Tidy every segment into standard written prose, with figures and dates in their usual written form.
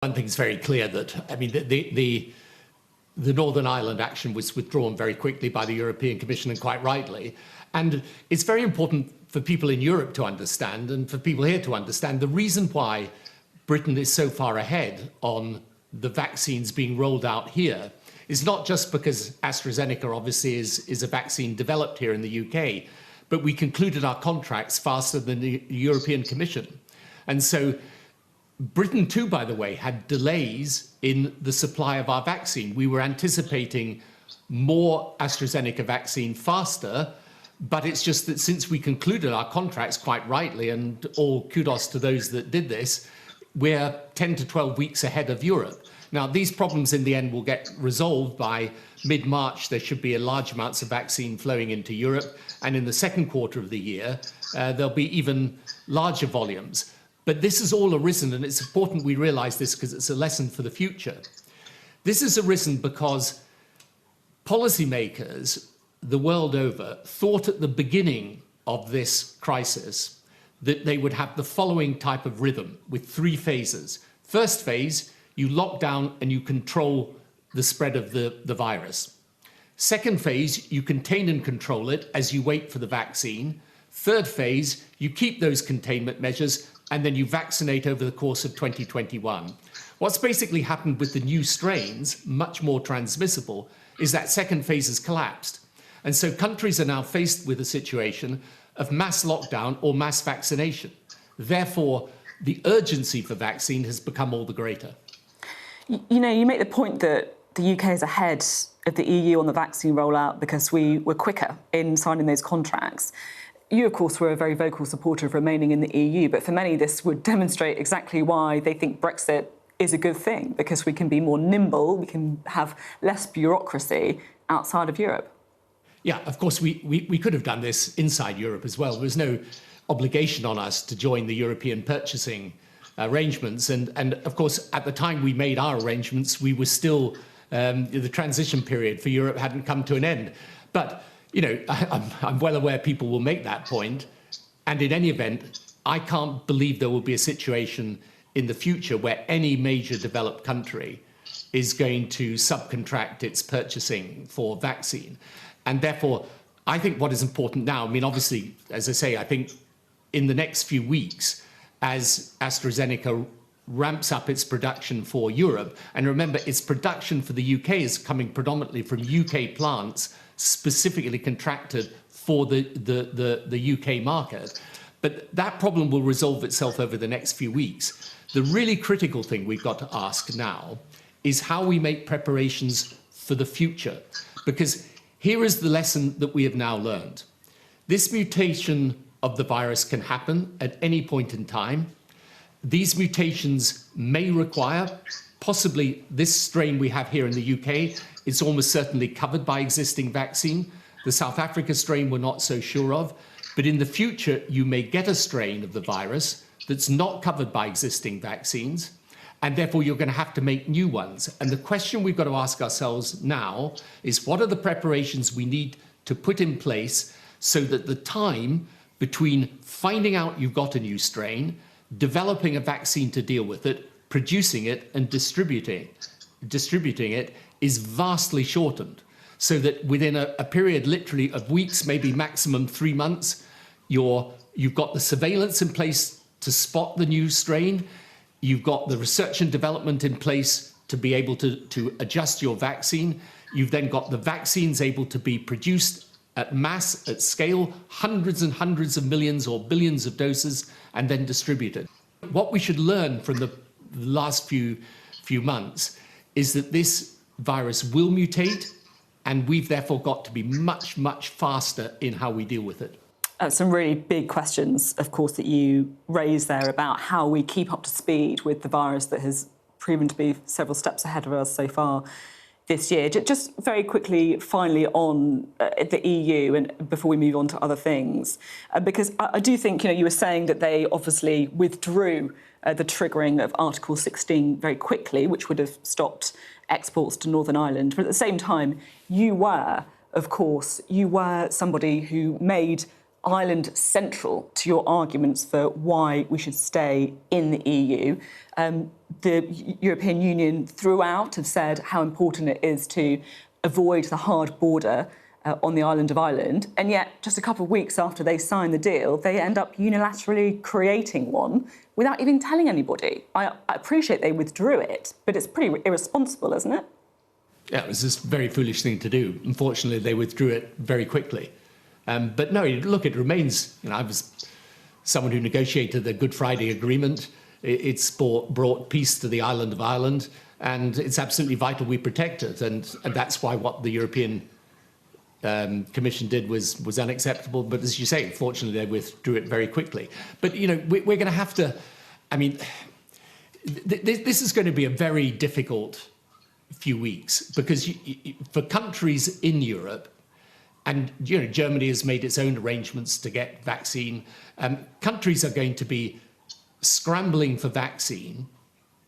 One thing's very clear that, I mean, the Northern Ireland action was withdrawn very quickly by the European Commission, and quite rightly. And it's very important for people in Europe to understand, and for people here to understand, the reason why Britain is so far ahead on the vaccines being rolled out here is not just because AstraZeneca obviously is a vaccine developed here in the UK, but we concluded our contracts faster than the European Commission. And so Britain too, by the way, had delays in the supply of our vaccine. We were anticipating more AstraZeneca vaccine faster, but it's just that since we concluded our contracts quite rightly, and all kudos to those that did this, we're 10 to 12 weeks ahead of Europe. Now, these problems in the end will get resolved by mid-March. There should be large amounts of vaccine flowing into Europe, and in the second quarter of the year, there'll be even larger volumes. But this has all arisen, and it's important we realise this because it's a lesson for the future. This has arisen because policymakers the world over thought at the beginning of this crisis that they would have the following type of rhythm with 3 phases. First phase, you lock down and you control the spread of the virus. Second phase, you contain and control it as you wait for the vaccine. Third phase, you keep those containment measures and then you vaccinate over the course of 2021. What's basically happened with the new strains, much more transmissible, is that second phase has collapsed. And so countries are now faced with a situation of mass lockdown or mass vaccination. Therefore, the urgency for vaccine has become all the greater. You know, you make the point that the UK is ahead of the EU on the vaccine rollout because we were quicker in signing those contracts. You, of course, were a very vocal supporter of remaining in the EU, but for many, this would demonstrate exactly why they think Brexit is a good thing, because we can be more nimble, we can have less bureaucracy outside of Europe. Yeah, of course, we could have done this inside Europe as well. There was no obligation on us to join the European purchasing arrangements. And of course, at the time we made our arrangements, we were still, the transition period for Europe hadn't come to an end. But you know, I'm well aware people will make that point. And in any event, I can't believe there will be a situation in the future where any major developed country is going to subcontract its purchasing for vaccine. And therefore, I think what is important now, I mean, obviously, as I say, I think in the next few weeks, as AstraZeneca ramps up its production for Europe, and remember, its production for the UK is coming predominantly from UK plants specifically contracted for the UK market. But that problem will resolve itself over the next few weeks. The really critical thing we've got to ask now is how we make preparations for the future. Because here is the lesson that we have now learned. This mutation of the virus can happen at any point in time. These mutations may require, possibly this strain we have here in the UK, it's almost certainly covered by existing vaccine. The South Africa strain we're not so sure of. But in the future, you may get a strain of the virus that's not covered by existing vaccines, and therefore you're going to have to make new ones. And the question we've got to ask ourselves now is, what are the preparations we need to put in place so that the time between finding out you've got a new strain, developing a vaccine to deal with it, producing it and distributing it is vastly shortened, so that within a period literally of weeks, maybe maximum 3 months, you've got the surveillance in place to spot the new strain, you've got the research and development in place to be able to adjust your vaccine, you've then got the vaccines able to be produced at mass, at scale, hundreds and hundreds of millions or billions of doses, and then distributed. What we should learn from the last few months is that this virus will mutate, and we've therefore got to be much, much faster in how we deal with it. Some really big questions, of course, that you raised there about how we keep up to speed with the virus that has proven to be several steps ahead of us so far this year. Just very quickly, finally, on the EU, and before we move on to other things, because I do think, you know, you were saying that they obviously withdrew the triggering of Article 16 very quickly, which would have stopped exports to Northern Ireland. But at the same time, you were, of course, somebody who made Ireland central to your arguments for why we should stay in the EU. The European Union throughout have said how important it is to avoid the hard border on the island of Ireland, and yet just a couple of weeks after they sign the deal, they end up unilaterally creating one without even telling anybody. I appreciate they withdrew it, but it's pretty irresponsible, isn't it? Yeah, it was this very foolish thing to do. Unfortunately, they withdrew it very quickly. But no, look, it remains, I was someone who negotiated the Good Friday Agreement. It's brought peace to the island of Ireland, and it's absolutely vital we protect it. And that's why what the European Commission did was unacceptable. But as you say, unfortunately, they withdrew it very quickly. But, we're going to have to, this is going to be a very difficult few weeks, because for countries in Europe, and Germany has made its own arrangements to get vaccine, countries are going to be scrambling for vaccine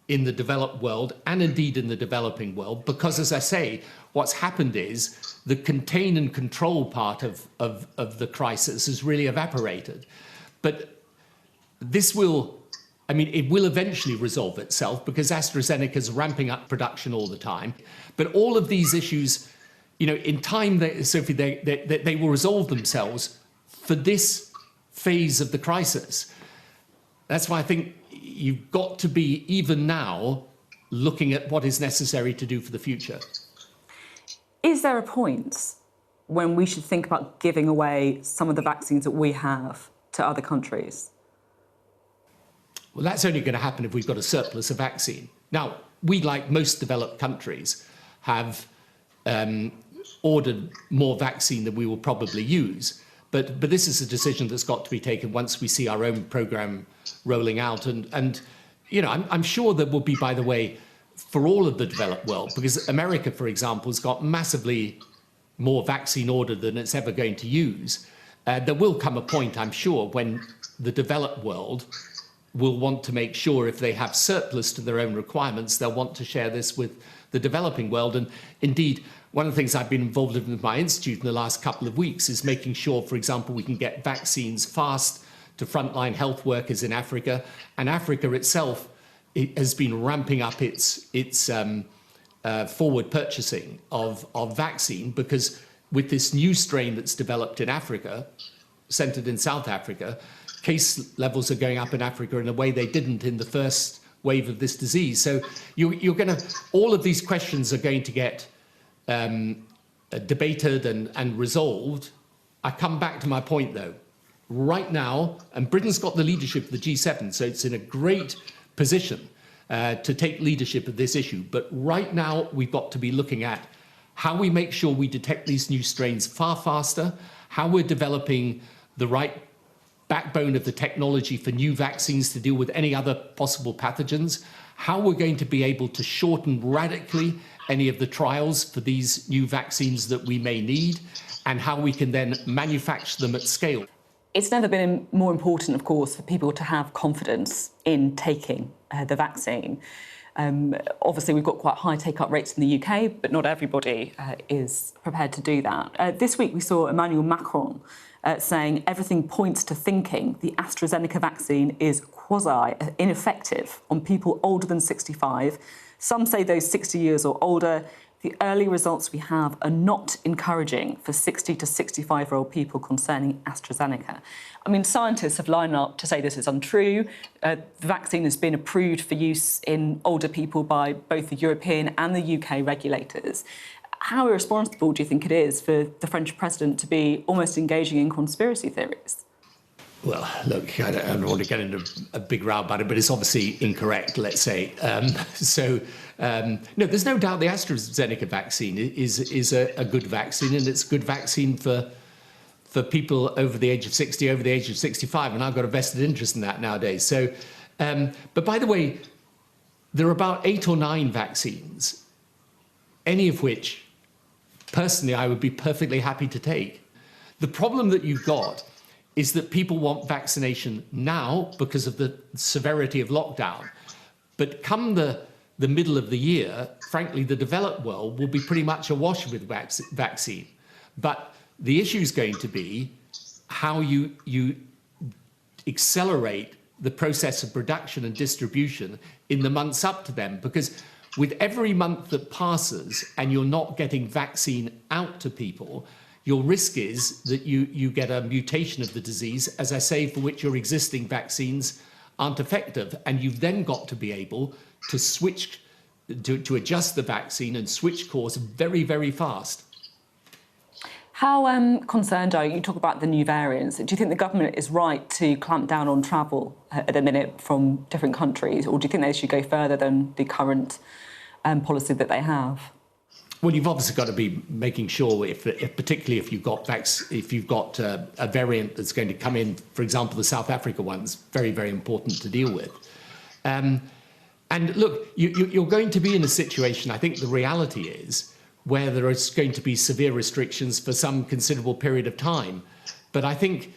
in the developed world and indeed in the developing world, because, as I say, what's happened is the contain and control part of the crisis has really evaporated. But this will, it will eventually resolve itself, because AstraZeneca is ramping up production all the time. But all of these issues, in time, Sophie, they will resolve themselves for this phase of the crisis. That's why I think you've got to be, even now, looking at what is necessary to do for the future. Is there a point when we should think about giving away some of the vaccines that we have to other countries? Well, that's only going to happen if we've got a surplus of vaccine. Now, we, like most developed countries, have ordered more vaccine than we will probably use. But this is a decision that's got to be taken once we see our own programme rolling out. And I'm sure there will be, by the way, for all of the developed world, because America, for example, has got massively more vaccine ordered than it's ever going to use. There will come a point, I'm sure, when the developed world will want to make sure, if they have surplus to their own requirements, they'll want to share this with the developing world. And indeed, one of the things I've been involved in with my institute in the last couple of weeks is making sure, for example, we can get vaccines fast to frontline health workers in Africa. And Africa itself has been ramping up its forward purchasing of vaccine, because with this new strain that's developed in Africa, centered in South Africa, case levels are going up in Africa in a way they didn't in the first wave of this disease. So you're going to, all of these questions are going to get debated and resolved. I come back to my point, though. Right now, and Britain's got the leadership of the G7, so it's in a great position to take leadership of this issue. But right now, we've got to be looking at how we make sure we detect these new strains far faster, how we're developing the right backbone of the technology for new vaccines to deal with any other possible pathogens, how we're going to be able to shorten radically any of the trials for these new vaccines that we may need, and how we can then manufacture them at scale. It's never been more important, of course, for people to have confidence in taking the vaccine. Obviously, we've got quite high take-up rates in the UK, but not everybody is prepared to do that. This week, we saw Emmanuel Macron saying everything points to thinking the AstraZeneca vaccine is quasi-ineffective on people older than 65. Some say those 60 years or older. The early results we have are not encouraging for 60 to 65-year-old people concerning AstraZeneca. Scientists have lined up to say this is untrue. The vaccine has been approved for use in older people by both the European and the UK regulators. How irresponsible do you think it is for the French president to be almost engaging in conspiracy theories? Well, look, I don't want to get into a big row about it, but it's obviously incorrect, let's say. No, there's no doubt the AstraZeneca vaccine is a good vaccine, and it's a good vaccine for people over the age of 60, over the age of 65, and I've got a vested interest in that nowadays. So, but by the way, there are about 8 or 9 vaccines, any of which, personally, I would be perfectly happy to take. The problem that you've got is that people want vaccination now because of the severity of lockdown. But come the middle of the year, frankly, the developed world will be pretty much awash with vaccine. But the issue is going to be how you accelerate the process of production and distribution in the months up to them. Because with every month that passes and you're not getting vaccine out to people, your risk is that you get a mutation of the disease, as I say, for which your existing vaccines aren't effective. And you've then got to be able to switch, to adjust the vaccine and switch course very, very fast. How concerned are you? You talk about the new variants. Do you think the government is right to clamp down on travel at the minute from different countries, or do you think they should go further than the current policy that they have? Well, you've obviously got to be making sure, particularly if you've got a variant that's going to come in, for example, the South Africa one's very, very important to deal with. And look, you're going to be in a situation, I think the reality is, where there is going to be severe restrictions for some considerable period of time. But I think,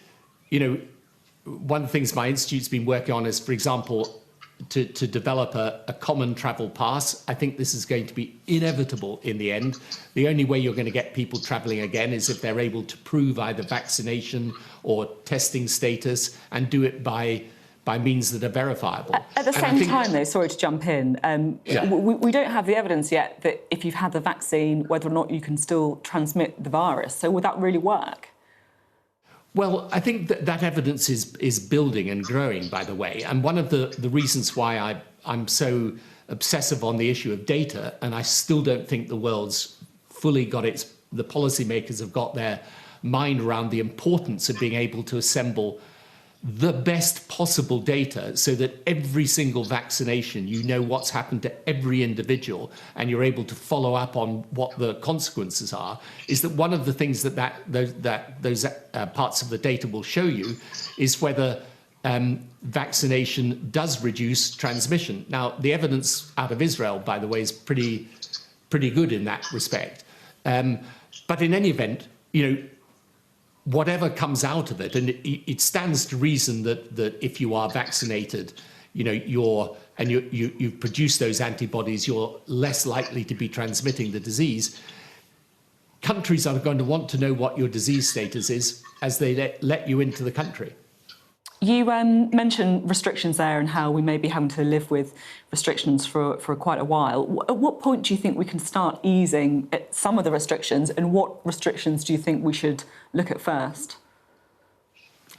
one of the things my institute's been working on is, for example, to develop a common travel pass. I think this is going to be inevitable in the end. The only way you're going to get people travelling again is if they're able to prove either vaccination or testing status and do it by means that are verifiable. At the same time, though, sorry to jump in, we don't have the evidence yet that if you've had the vaccine, whether or not you can still transmit the virus. So would that really work? Well, I think that evidence is building and growing, by the way. And one of the reasons why I'm so obsessive on the issue of data, and I still don't think the world's fully got the policymakers have got their mind around the importance of being able to assemble the best possible data so that every single vaccination, you know what's happened to every individual and you're able to follow up on what the consequences are, is that one of the things those parts of the data will show you is whether vaccination does reduce transmission. Now, the evidence out of Israel, by the way, is pretty good in that respect. But in any event, whatever comes out of it, and it stands to reason that if you are vaccinated, you produce those antibodies, you're less likely to be transmitting the disease. Countries are going to want to know what your disease status is as they let you into the country. You mentioned restrictions there and how we may be having to live with restrictions for quite a while. At what point do you think we can start easing some of the restrictions, and what restrictions do you think we should look at first?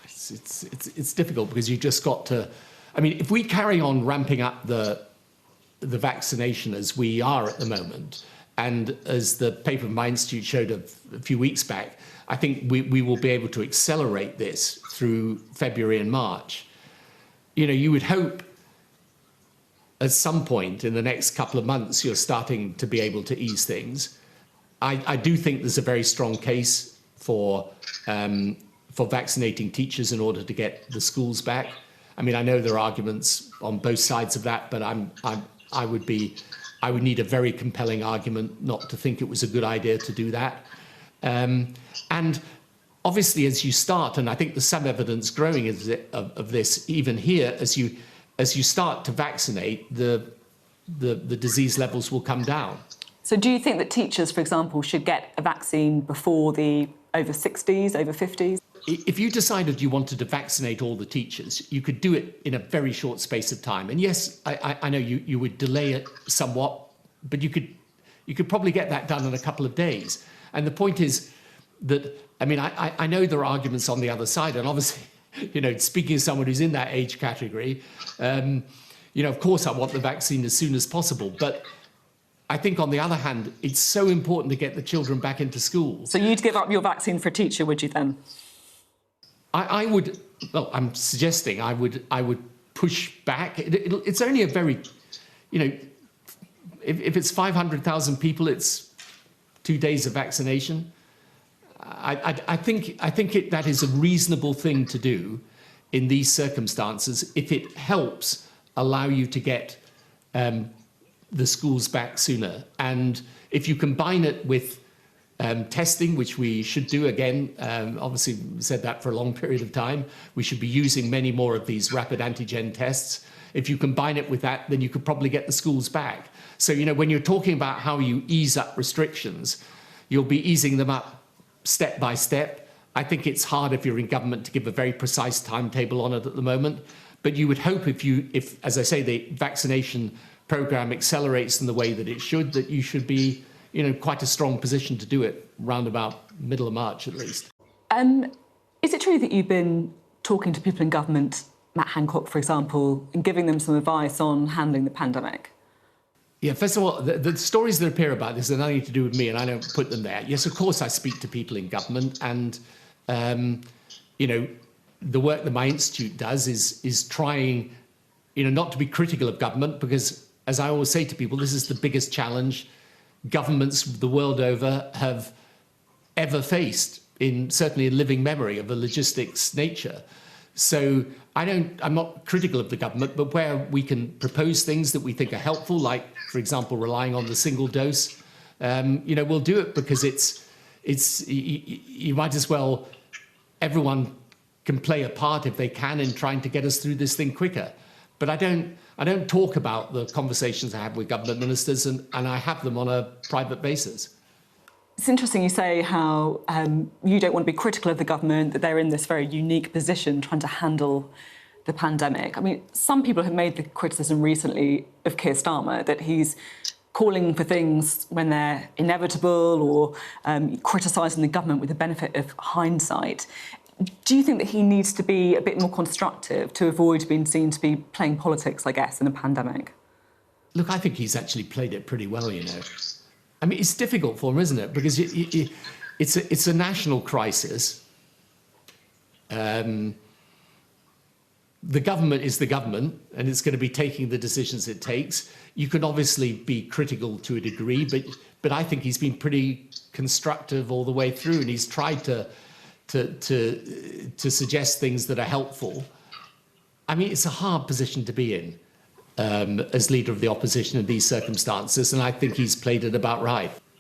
It's difficult because you've just got to... I mean, if we carry on ramping up the vaccination as we are at the moment, and as the paper of my institute showed a few weeks back, I think we will be able to accelerate this through February and March. You would hope at some point in the next couple of months you're starting to be able to ease things. I do think there's a very strong case for vaccinating teachers in order to get the schools back. I mean, I know there are arguments on both sides of that, but I would need a very compelling argument not to think it was a good idea to do that. And obviously, as you start, and I think there's some evidence growing of this even here, as you start to vaccinate, the disease levels will come down. So do you think that teachers, for example, should get a vaccine before the over 60s, over 50s? If you decided you wanted to vaccinate all the teachers, you could do it in a very short space of time. And yes, I know you would delay it somewhat, but you could probably get that done in a couple of days. And the point is that, I mean, I know there are arguments on the other side, and obviously, speaking as someone who's in that age category, of course I want the vaccine as soon as possible. But I think, on the other hand, it's so important to get the children back into school. So you'd give up your vaccine for a teacher, would you then? I would. Well, I'm suggesting I would push back. It's only a very, if it's 500,000 people, it's 2 days of vaccination. I think that is a reasonable thing to do in these circumstances if it helps allow you to get the schools back sooner. And if you combine it with testing, which we should do again, obviously we said that for a long period of time, we should be using many more of these rapid antigen tests. If you combine it with that, then you could probably get the schools back. So, when you're talking about how you ease up restrictions, you'll be easing them up step by step. I think it's hard if you're in government to give a very precise timetable on it at the moment. But you would hope if, as I say, the vaccination programme accelerates in the way that it should, that you should be, quite a strong position to do it round about middle of March at least. Is it true that you've been talking to people in government, Matt Hancock, for example, and giving them some advice on handling the pandemic? Yeah, first of all, the stories that appear about this are nothing to do with me, and I don't put them there. Yes, of course, I speak to people in government, and the work that my institute does is trying, not to be critical of government, because, as I always say to people, this is the biggest challenge governments the world over have ever faced, certainly in living memory of a logistics nature. So I'm not critical of the government, but where we can propose things that we think are helpful, like, for example, relying on the single dose, we'll do it, because you might as well, everyone can play a part if they can in trying to get us through this thing quicker. But I don't talk about the conversations I have with government ministers, and I have them on a private basis. It's interesting you say how you don't want to be critical of the government, that they're in this very unique position trying to handle the pandemic. I mean, some people have made the criticism recently of Keir Starmer that he's calling for things when they're inevitable, or criticising the government with the benefit of hindsight. Do you think that he needs to be a bit more constructive to avoid being seen to be playing politics, I guess, in a pandemic? Look, I think he's actually played it pretty well, I mean, it's difficult for him, isn't it? Because it's a national crisis. The government is the government, and it's going to be taking the decisions it takes. You can obviously be critical to a degree, but I think he's been pretty constructive all the way through, and he's tried to suggest things that are helpful. I mean, it's a hard position to be in as leader of the opposition in these circumstances, and I think he's played it about right.